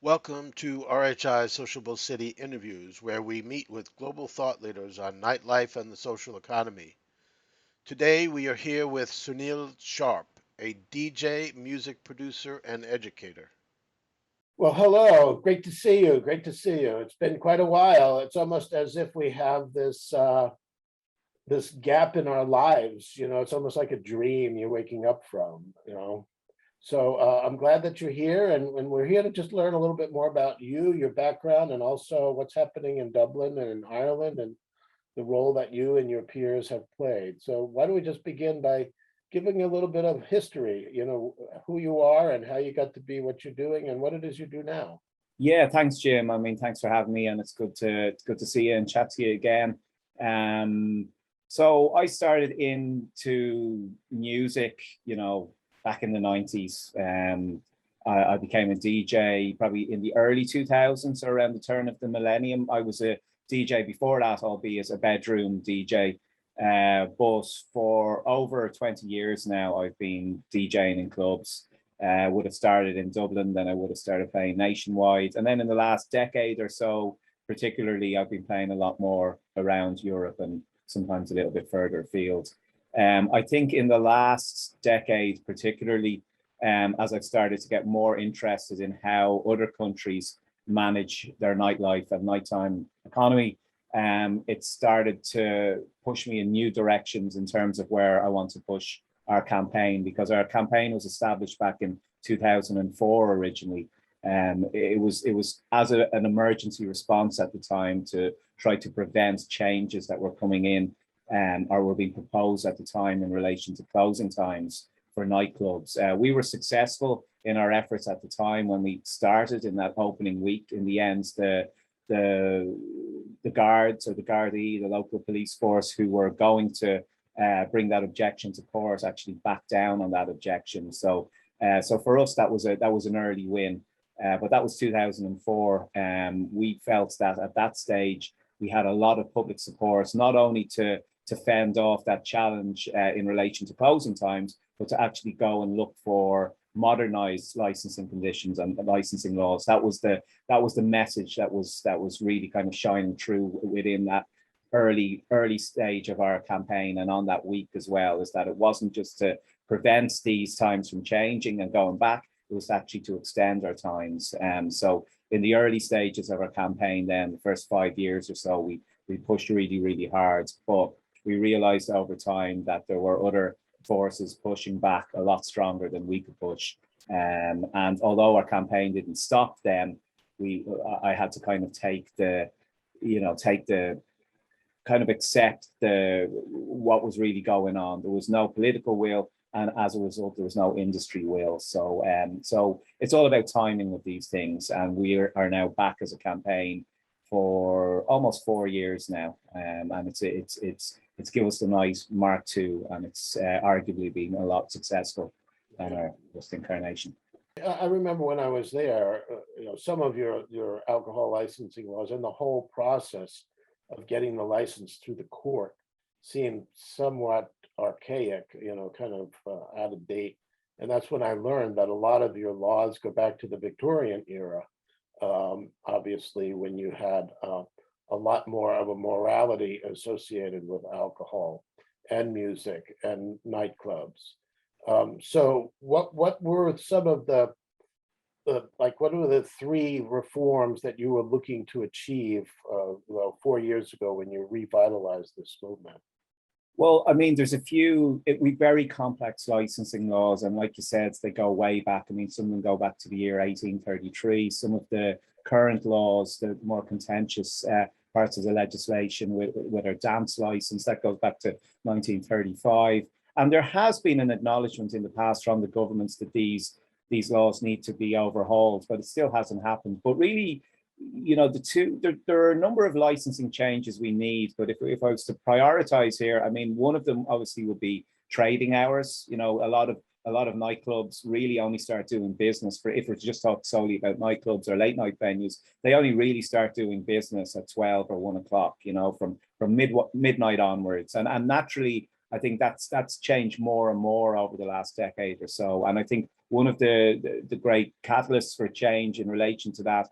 Welcome to RHI Sociable City Interviews, where we meet with global thought leaders on nightlife and the social economy. Today we are here with Sunil Sharpe, a DJ, music producer, and educator. Well, hello. Great to see you. Great to see you. It's been quite a while. It's almost as if we have this gap in our lives. It's almost like a dream you're waking up from. So I'm glad that you're here, and we're here to just learn a little bit more about you, your background, and also what's happening in Dublin and in Ireland, and the role that you and your peers have played. So why don't we just begin by giving a little bit of history, who you are and how you got to be what you're doing and what it is you do now. Yeah, thanks, Jim. I mean, thanks for having me, and it's good to see you and chat to you again. So I started into music, back in the 90s. I became a DJ probably in the early 2000s, so around the turn of the millennium. I was a DJ before that, albeit a bedroom DJ. But for over 20 years now, I've been DJing in clubs. Would have started in Dublin, then I would have started playing nationwide. And then in the last decade or so, particularly, I've been playing a lot more around Europe and sometimes a little bit further afield. I think in the last decade, particularly, as I've started to get more interested in how other countries manage their nightlife and nighttime economy, it started to push me in new directions in terms of where I want to push our campaign, because our campaign was established back in 2004 originally. It was as an emergency response at the time to try to prevent changes that were coming in, or were being proposed at the time in relation to closing times for nightclubs. We were successful in our efforts at the time when we started in that opening week. In the end, the guards, or the Gardaí, the local police force, who were going to bring that objection to court, actually backed down on that objection. So for us, that was an early win. But that was 2004. We felt that at that stage we had a lot of public support, not only to fend off that challenge in relation to closing times, but to actually go and look for modernized licensing conditions and licensing laws. That was the message that was really kind of shining through within that early stage of our campaign, and on that week as well, is that it wasn't just to prevent these times from changing and going back, it was actually to extend our times. So in the early stages of our campaign, then the first 5 years or so, we pushed really, really hard, but we realized over time that there were other forces pushing back a lot stronger than we could push. And although our campaign didn't stop then, I had to kind of take the kind of accept what was really going on. There was no political will, and as a result, there was no industry will. So it's all about timing with these things, and we are now back as a campaign for almost 4 years now, and it's given us a nice Mark II, and it's arguably been a lot successful than our first incarnation. I remember when I was there, some of your alcohol licensing laws and the whole process of getting the license through the court seemed somewhat archaic, kind of out of date. And that's when I learned that a lot of your laws go back to the Victorian era, obviously, when you had a lot more of a morality associated with alcohol and music and nightclubs. So what were some of what were the three reforms that you were looking to achieve 4 years ago when you revitalized this movement? Well, I mean, there's a few we very complex licensing laws, and like you said, they go way back. I mean, some of them go back to the year 1833. Some of the current laws, the more contentious parts of the legislation with our dance license, that goes back to 1935. And there has been an acknowledgement in the past from the governments that these laws need to be overhauled, but it still hasn't happened. But really, there are a number of licensing changes we need. But if I was to prioritize here, I mean, one of them obviously would be trading hours. A lot of nightclubs really only start doing business if we're just talking solely about nightclubs or late night venues. They only really start doing business at 12 or 1 o'clock, from midnight onwards. And naturally, I think that's changed more and more over the last decade or so. And I think one of the great catalysts for change in relation to that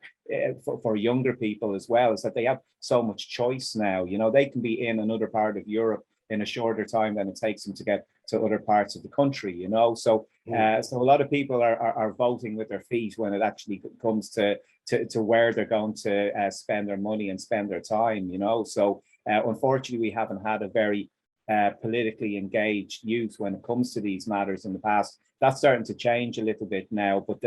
for younger people as well is that they have so much choice now. You know, they can be in another part of Europe in a shorter time than it takes them to get to other parts of the country, you know. So so a lot of people are voting with their feet when it actually comes to where they're going to spend their money and spend their time, you know. So unfortunately, we haven't had a very politically engaged youth when it comes to these matters in the past. That's starting to change a little bit now, but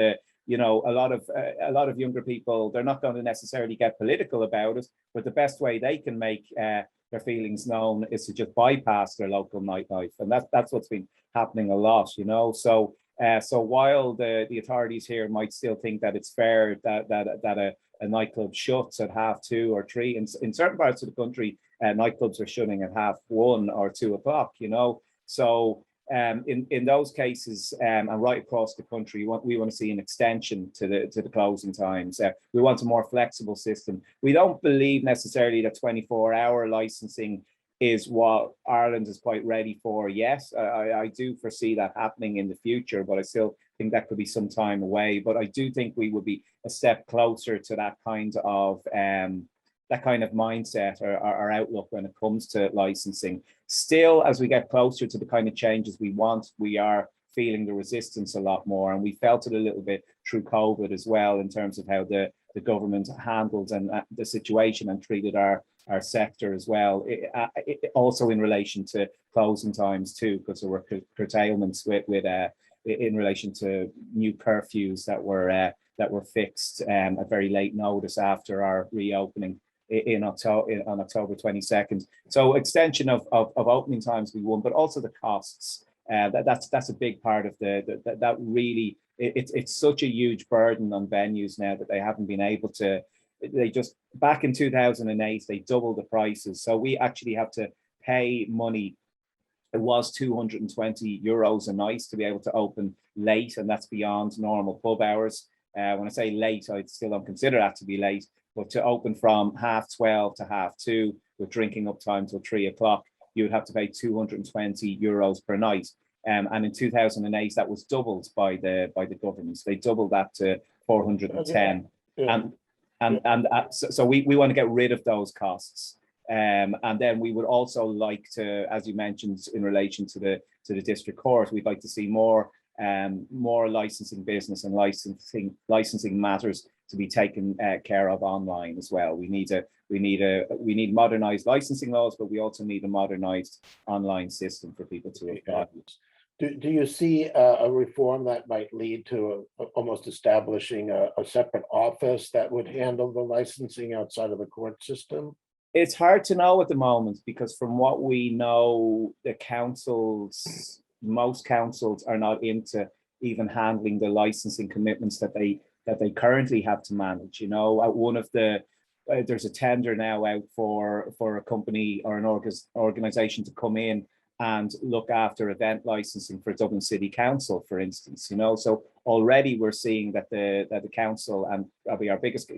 you know, a lot of younger people, they're not going to necessarily get political about it, but the best way they can make their feelings known is to just bypass their local nightlife, and that's what's been happening a lot, you know. So so while the authorities here might still think that it's fair that a nightclub shuts at 2:30 or 3, in certain parts of the country, nightclubs are shutting at 1:30 or 2:00, you know. So in those cases, and right across the country, we want to see an extension to the closing times. We want a more flexible system. We don't believe necessarily that 24-hour licensing is what Ireland is quite ready for. Yes, I do foresee that happening in the future, but I still think that could be some time away. But I do think we would be a step closer to that kind of mindset or outlook when it comes to licensing. Still, as we get closer to the kind of changes we want, we are feeling the resistance a lot more, and we felt it a little bit through COVID as well, in terms of how the government handled and the situation and treated our sector as well. Also in relation to closing times too, because there were curtailments with in relation to new curfews that were fixed at very late notice after our reopening on October 22nd. So extension of opening times we won, but also the costs. That's a big part of that really, it's such a huge burden on venues now that they haven't been able to. They just, back in 2008, they doubled the prices. So we actually have to pay money. It was €220 a night to be able to open late, and that's beyond normal pub hours. When I say late, I still don't consider that to be late, but to open from 12:30 to 2:30 with drinking up time till 3:00, you would have to pay €220 per night. And in 2008, that was doubled by the government. They doubled that to 410. So we want to get rid of those costs. And then we would also like to, as you mentioned, in relation to the district court, we'd like to see more licensing business and licensing matters to be taken care of online as well. We need modernized licensing laws, but we also need a modernized online system for people to apply. Do you see a reform that might lead to almost establishing a separate office that would handle the licensing outside of the court system? It's hard to know at the moment, because from what we know, most councils are not into even handling the licensing commitments that they currently have to manage. You know, one of there's a tender now out for a company or an organization to come in and look after event licensing for Dublin City Council, for instance. You know, so already we're seeing that the council, and probably our biggest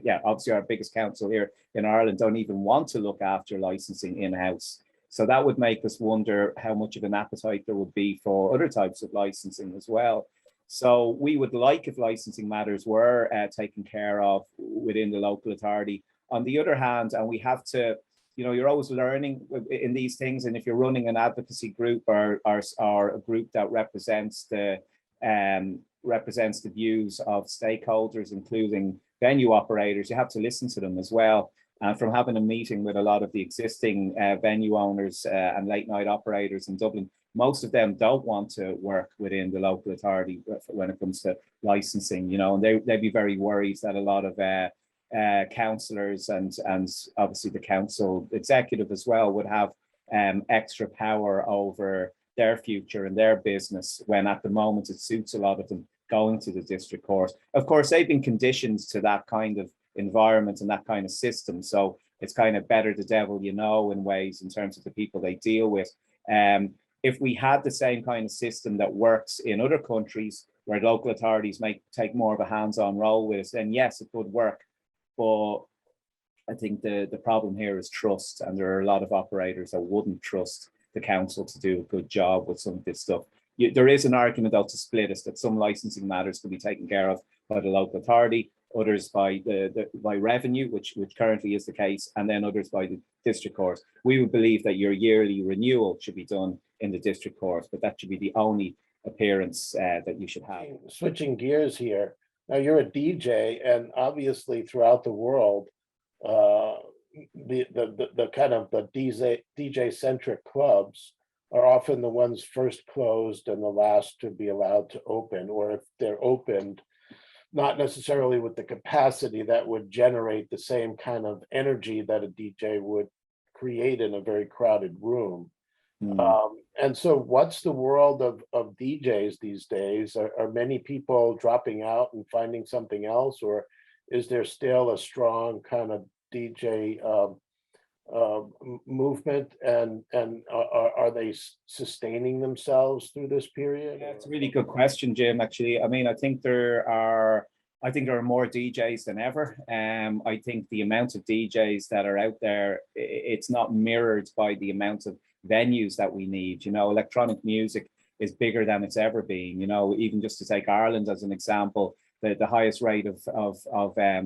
council here in Ireland, don't even want to look after licensing in-house. So that would make us wonder how much of an appetite there would be for other types of licensing as well. So we would like if licensing matters were taken care of within the local authority. On the other hand, and we have to, you know, you're always learning in these things, and if you're running an advocacy group or a group that represents the views of stakeholders, including venue operators, you have to listen to them as well. And from having a meeting with a lot of the existing venue owners and late night operators in Dublin, most of them don't want to work within the local authority when it comes to licensing, you know, and they'd be very worried that a lot of councillors and obviously the council executive as well would have extra power over their future and their business, when at the moment it suits a lot of them going to the district court. Of course, they've been conditioned to that kind of environment and that kind of system, so it's kind of better the devil you know in ways in terms of the people they deal with. If we had the same kind of system that works in other countries where local authorities may take more of a hands-on role with it, then yes, it could work. But I think the problem here is trust, and there are a lot of operators that wouldn't trust the council to do a good job with some of this stuff. there is an argument though to split us, that some licensing matters could be taken care of by the local authority, others by by revenue, which currently is the case, and then others by the district court. We would believe that your yearly renewal should be done in the district court, but that should be the only appearance that you should have. Switching gears here, now you're a DJ, and obviously throughout the world, the kind of the DJ centric clubs are often the ones first closed and the last to be allowed to open, or if they're opened, not necessarily with the capacity that would generate the same kind of energy that a DJ would create in a very crowded room. And so what's the world of DJs these days? Are many people dropping out and finding something else, or is there still a strong kind of DJ movement, and are they sustaining themselves through this period? Yeah, it's a really good question, Jim. Actually, I mean, I think there are more DJs than ever. I think the amount of DJs that are out there, it's not mirrored by the amount of venues that we need. You know, electronic music is bigger than it's ever been. You know, even just to take Ireland as an example, the highest rate of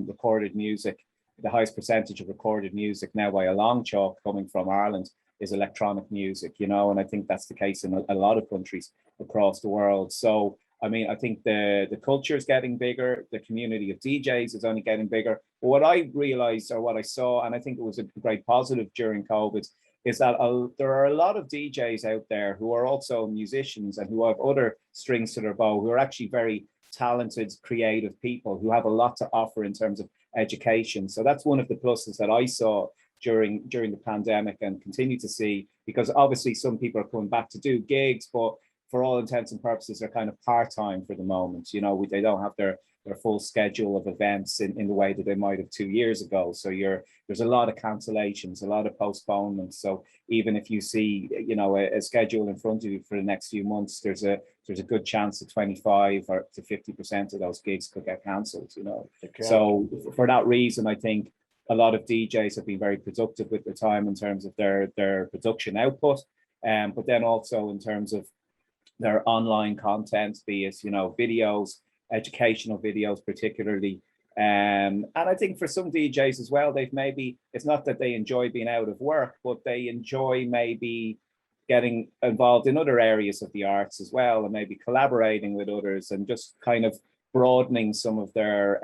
recorded music, the highest percentage of recorded music now by a long chalk coming from Ireland is electronic music, you know, and I think that's the case in a lot of countries across the world. So, I mean, I think the culture is getting bigger, the community of DJs is only getting bigger. But what I realized, or what I saw, and I think it was a great positive during COVID, is that there are a lot of DJs out there who are also musicians and who have other strings to their bow, who are actually very talented, creative people who have a lot to offer in terms of education. So that's one of the pluses that I saw during the pandemic and continue to see, because obviously some people are coming back to do gigs, but for all intents and purposes, they're kind of part-time for the moment. You know, they don't have their full schedule of events in the way that they might have 2 years ago. So there's a lot of cancellations, a lot of postponements. So even if you see, you know, a schedule in front of you for the next few months, there's a good chance that 25 or to 50% of those gigs could get cancelled, you know. Okay. So for that reason, I think a lot of DJs have been very productive with their time in terms of their production output, but then also in terms of their online content, be it, you know, videos, educational videos particularly. And I think for some DJs as well, they've maybe, it's not that they enjoy being out of work, but they enjoy maybe getting involved in other areas of the arts as well, and maybe collaborating with others and just kind of broadening some of their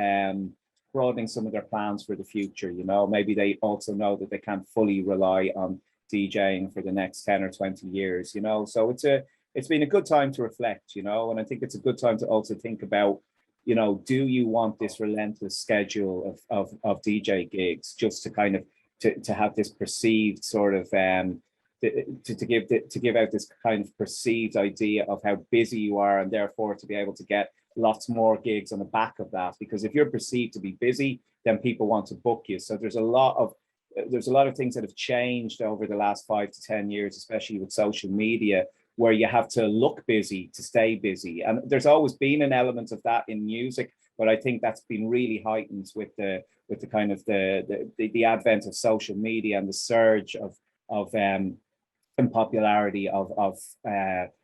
plans for the future. You know, maybe they also know that they can't fully rely on DJing for the next 10 or 20 years, you know. So it's been a good time to reflect, you know, and I think it's a good time to also think about, you know, do you want this relentless schedule of DJ gigs just to kind of to have this perceived sort of to give out this kind of perceived idea of how busy you are, and therefore to be able to get lots more gigs on the back of that? Because if you're perceived to be busy, then people want to book you. So there's a lot of things that have changed over the last 5 to 10 years, especially with social media, where you have to look busy to stay busy. And there's always been an element of that in music, but I think that's been really heightened with the kind of the advent of social media and the surge of popularity of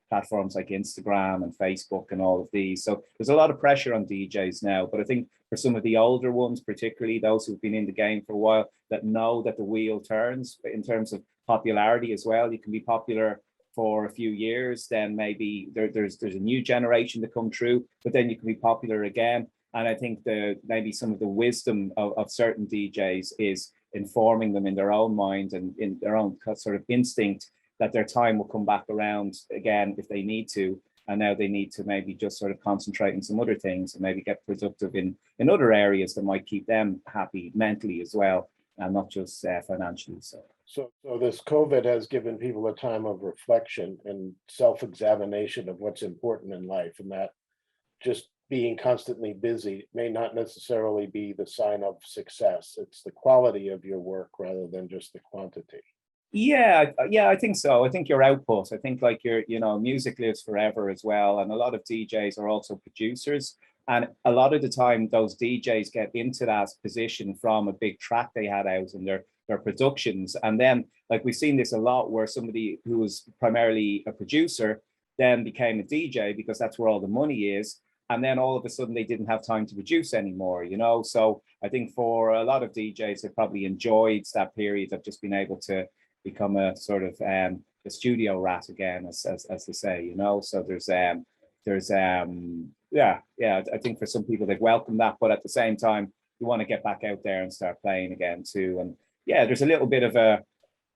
platforms like Instagram and Facebook and all of these. So there's a lot of pressure on DJs now, but I think for some of the older ones, particularly those who've been in the game for a while, that know that the wheel turns in terms of popularity as well. You can be popular for a few years, then maybe there's a new generation to come through, but then you can be popular again. And I think maybe some of the wisdom of certain DJs is informing them in their own mind and in their own sort of instinct that their time will come back around again if they need to. And now they need to maybe just sort of concentrate on some other things and maybe get productive in other areas that might keep them happy mentally as well, and not just financially. So this COVID has given people a time of reflection and self-examination of what's important in life, and that just being constantly busy may not necessarily be the sign of success. It's the quality of your work rather than just the quantity. Yeah, I think so. I think your output, I think like you know, music lives forever as well. And a lot of DJs are also producers. And a lot of the time, those DJs get into that position from a big track they had out in their productions. And then, like, we've seen this a lot where somebody who was primarily a producer then became a DJ because that's where all the money is. And then all of a sudden they didn't have time to produce anymore, you know? So I think for a lot of DJs, they probably enjoyed that period of just being able to become a sort of a studio rat again, as they say, you know? So yeah, I think for some people they've welcomed that, but at the same time, you want to get back out there and start playing again too. And yeah, there's a little bit of a,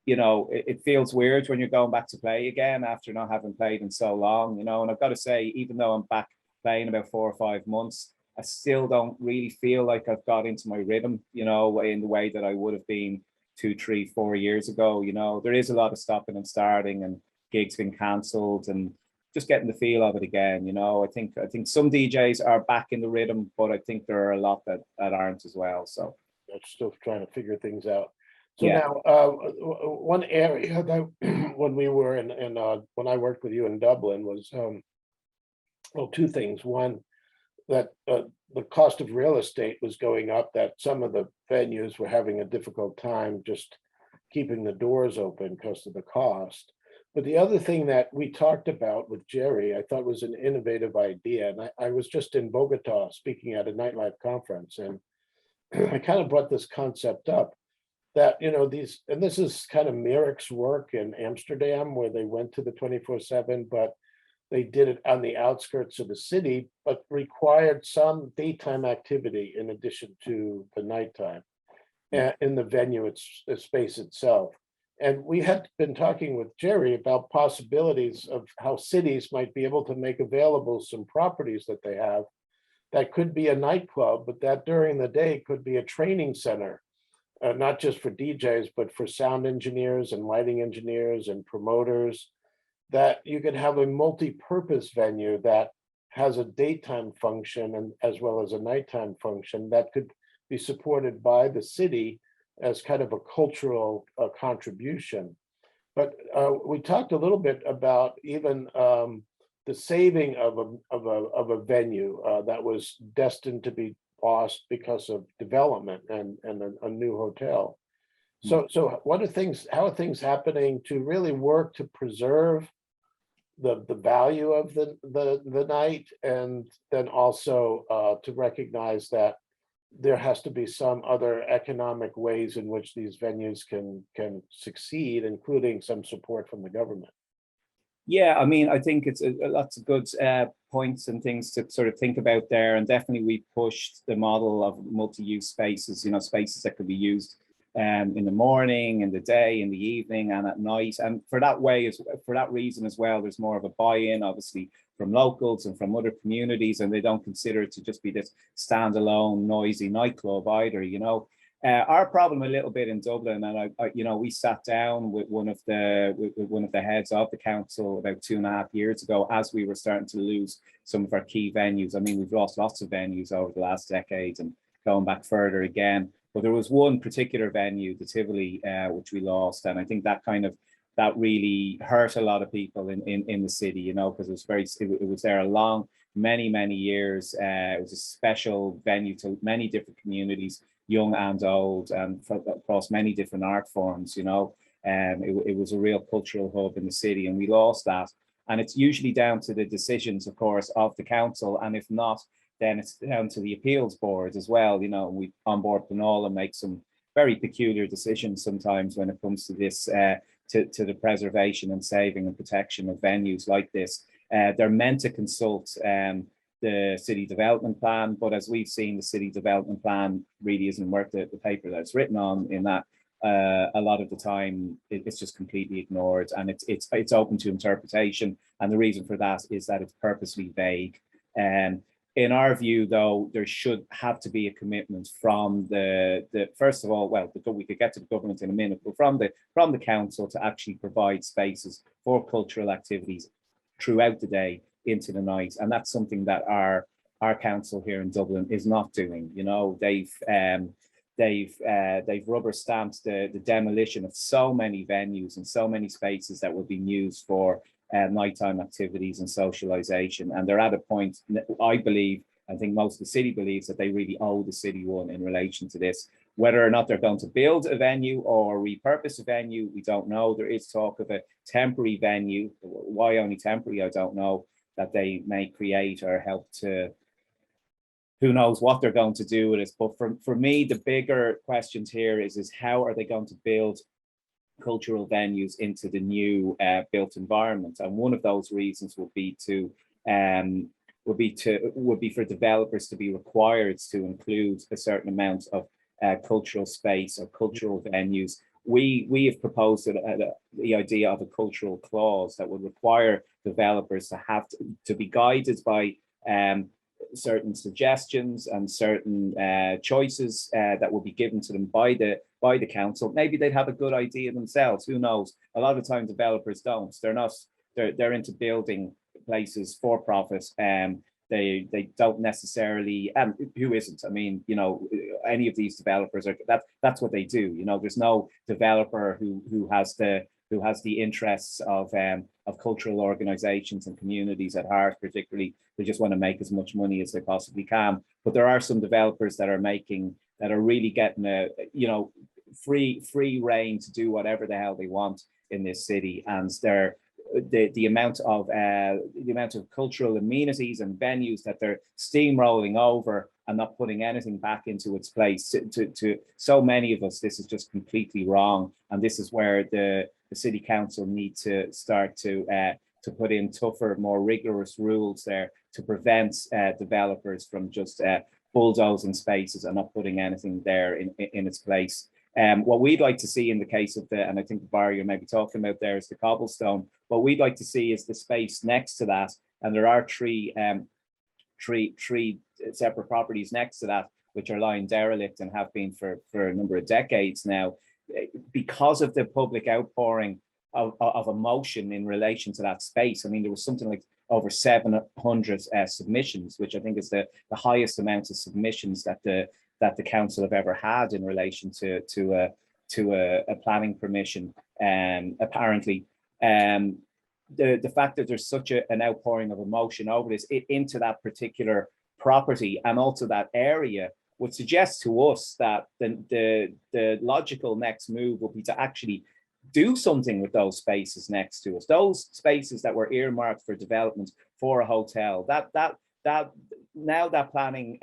you know, it feels weird when you're going back to play again after not having played in so long, you know. And I've got to say, even though I'm back playing about 4 or 5 months, I still don't really feel like I've got into my rhythm, you know, in the way that I would have been 2, 3, 4 years ago. You know, there is a lot of stopping and starting and gigs being cancelled and just getting the feel of it again. You know, I think some DJs are back in the rhythm, but I think there are a lot that aren't as well. So They're still trying to figure things out. So yeah. now, one area that when we were when I worked with you in Dublin was, well, two things. One, that the cost of real estate was going up, that some of the venues were having a difficult time just keeping the doors open because of the cost. But the other thing that we talked about with Jerry, I thought was an innovative idea. And I was just in Bogota speaking at a nightlife conference, and I kind of brought this concept up that, you know, these, and this is kind of Merrick's work in Amsterdam, where they went to the 24/7, but they did it on the outskirts of the city, but required some daytime activity in addition to the nighttime in the venue, the space itself. And we had been talking with Jerry about possibilities of how cities might be able to make available some properties that they have that could be a nightclub, but that during the day could be a training center, not just for DJs, but for sound engineers and lighting engineers and promoters, that you could have a multi-purpose venue that has a daytime function and as well as a nighttime function that could be supported by the city as kind of a cultural contribution. But we talked a little bit about even the saving of a venue that was destined to be lost because of development and a new hotel. So what are things? How are things happening to really work to preserve the value of the night, and then also to recognize that there has to be some other economic ways in which these venues can succeed, including some support from the government? Yeah, I mean, I think it's lots of good points and things to sort of think about there. And definitely we pushed the model of multi-use spaces, you know, spaces that could be used in the morning, in the day, in the evening, and at night. And for that reason as well, there's more of a buy-in, obviously, from locals and from other communities, and they don't consider it to just be this standalone, noisy nightclub either, you know. Our problem a little bit in Dublin, and you know, we sat down with one of the heads of the council about 2.5 years ago as we were starting to lose some of our key venues. I mean, we've lost lots of venues over the last decade and going back further again. But there was one particular venue, the Tivoli, which we lost, and I think that really hurt a lot of people in the city, you know, because it was there a long, many years. It was a special venue to many different communities, young and old, and across many different art forms, you know. It was a real cultural hub in the city, and we lost that. And it's usually down to the decisions, of course, of the council, and if not, then it's down to the appeals board as well. You know, we on board Pinol and make some very peculiar decisions sometimes when it comes to this, to the preservation and saving and protection of venues like this. They're meant to consult the city development plan, but as we've seen, the city development plan really isn't worth the paper that it's written on. In that, a lot of the time it's just completely ignored, and it's open to interpretation. And the reason for that is that it's purposely vague. In our view, though, there should have to be a commitment from the first of all, well, we could get to the government in a minute, but from the council to actually provide spaces for cultural activities throughout the day into the night. And that's something that our council here in Dublin is not doing. You know, they've rubber stamped the demolition of so many venues and so many spaces that were being used for nighttime activities and socialization. And they're at a point, I believe, I think most of the city believes, that they really owe the city one in relation to this. Whether or not they're going to build a venue or repurpose a venue, we don't know. There is talk of a temporary venue. Why only temporary, I don't know, that they may create or help to, who knows what they're going to do with it. But for me, the bigger questions here is how are they going to build cultural venues into the new built environment? And one of those reasons would be for developers to be required to include a certain amount of cultural space or cultural venues. We have proposed the idea of a cultural clause that would require developers to have to be guided by certain suggestions and certain choices that will be given to them by the council. Maybe they'd have a good idea themselves. Who knows? A lot of the time, developers don't. They're into building places for profit. They don't necessarily, and who isn't? I mean, any of these developers that's what they do. There's no developer who has the interests of cultural organizations and communities at heart. Particularly, they just want to make as much money as they possibly can. But there are some developers that are really getting free reign to do whatever the hell they want in this city, and the amount of cultural amenities and venues that they're steamrolling over and not putting anything back into its place. To so many of us, this is just completely wrong, and this is where the city council need to start to put in tougher, more rigorous rules there to prevent developers from just bulldozing spaces and not putting anything there in its place. What we'd like to see in the case of and I think the bar you're maybe talking about there is the cobblestone. What we'd like to see is the space next to that, and there are three separate properties next to that which are lying derelict and have been for a number of decades now, because of the public outpouring of emotion in relation to that space. I mean, there was something like over 700 submissions, which I think is the highest amount of submissions that the council have ever had in relation to a planning permission. Apparently, the fact that there's such an outpouring of emotion over this into that particular property and also that area would suggest to us that the logical next move would be to actually do something with those spaces next to us, those spaces that were earmarked for development for a hotel. That now that planning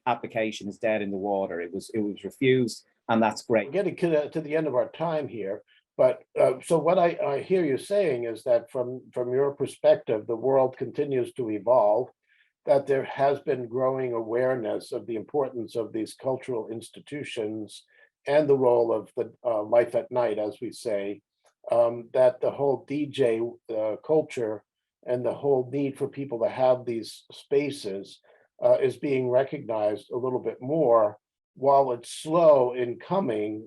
application is dead in the water. It was refused, and that's great. We're getting to the end of our time here, but so what I hear you saying is that from your perspective, the world continues to evolve, that there has been growing awareness of the importance of these cultural institutions and the role of the life at night, as we say, that the whole DJ culture and the whole need for people to have these spaces is being recognized a little bit more. While it's slow in coming,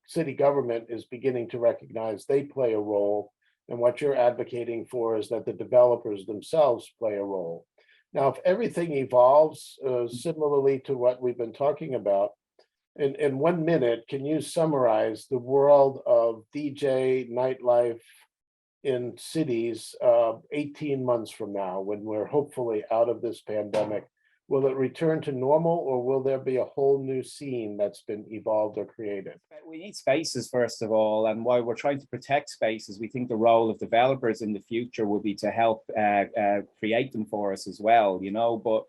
city government is beginning to recognize they play a role. And what you're advocating for is that the developers themselves play a role. Now, if everything evolves similarly to what we've been talking about, in 1 minute, can you summarize the world of DJ nightlife in cities 18 months from now, when we're hopefully out of this pandemic? Will it return to normal, or will there be a whole new scene that's been evolved or created? We need spaces, first of all, and while we're trying to protect spaces, we think the role of developers in the future will be to help create them for us as well, but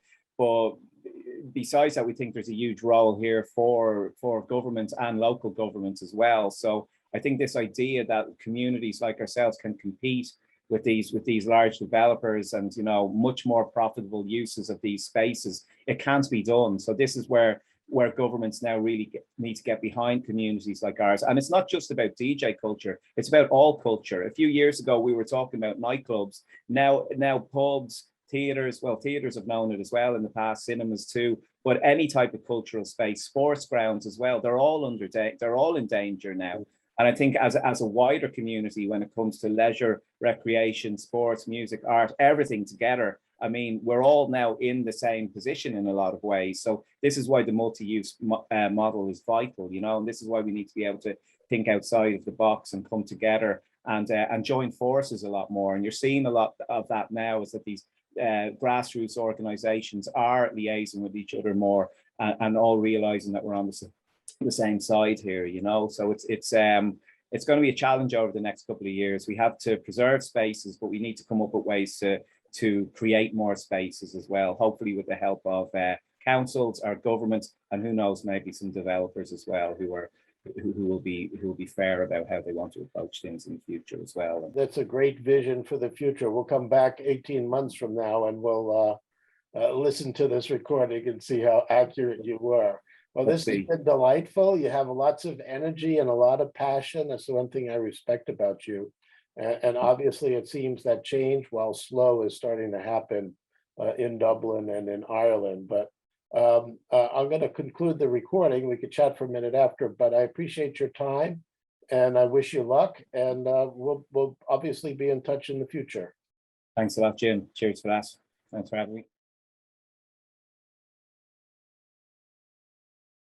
besides that, we think there's a huge role here for government and local governments as well. So I think this idea that communities like ourselves can compete with these large developers and much more profitable uses of these spaces, it can't be done. So this is where governments now really need to get behind communities like ours. And it's not just about DJ culture, it's about all culture. A few years ago, we were talking about nightclubs. Now pubs, theaters, well, theaters have known it as well in the past, cinemas too, but any type of cultural space, sports grounds as well, they're all in danger now. And I think as a wider community, when it comes to leisure, recreation, sports, music, art, everything together, I mean, we're all now in the same position in a lot of ways. So this is why the multi-use model is vital, and this is why we need to be able to think outside of the box and come together and join forces a lot more. And you're seeing a lot of that now, is that these grassroots organizations are liaising with each other more and all realizing that we're on the same side here, you know. So it's going to be a challenge over the next couple of years. We have to preserve spaces, but we need to come up with ways to create more spaces as well, hopefully with the help of councils, our government, and who knows, maybe some developers as well who will be fair about how they want to approach things in the future as well. That's a great vision for the future. We'll come back 18 months from now and we'll listen to this recording and see how accurate you were. Well, this has been delightful. You have lots of energy and a lot of passion. That's the one thing I respect about you. And obviously it seems that change, while slow, is starting to happen in Dublin and in Ireland. But I'm going to conclude the recording. We could chat for a minute after, but I appreciate your time and I wish you luck. And we'll obviously be in touch in the future. Thanks a lot, Jim. Cheers for that. Thanks for having me.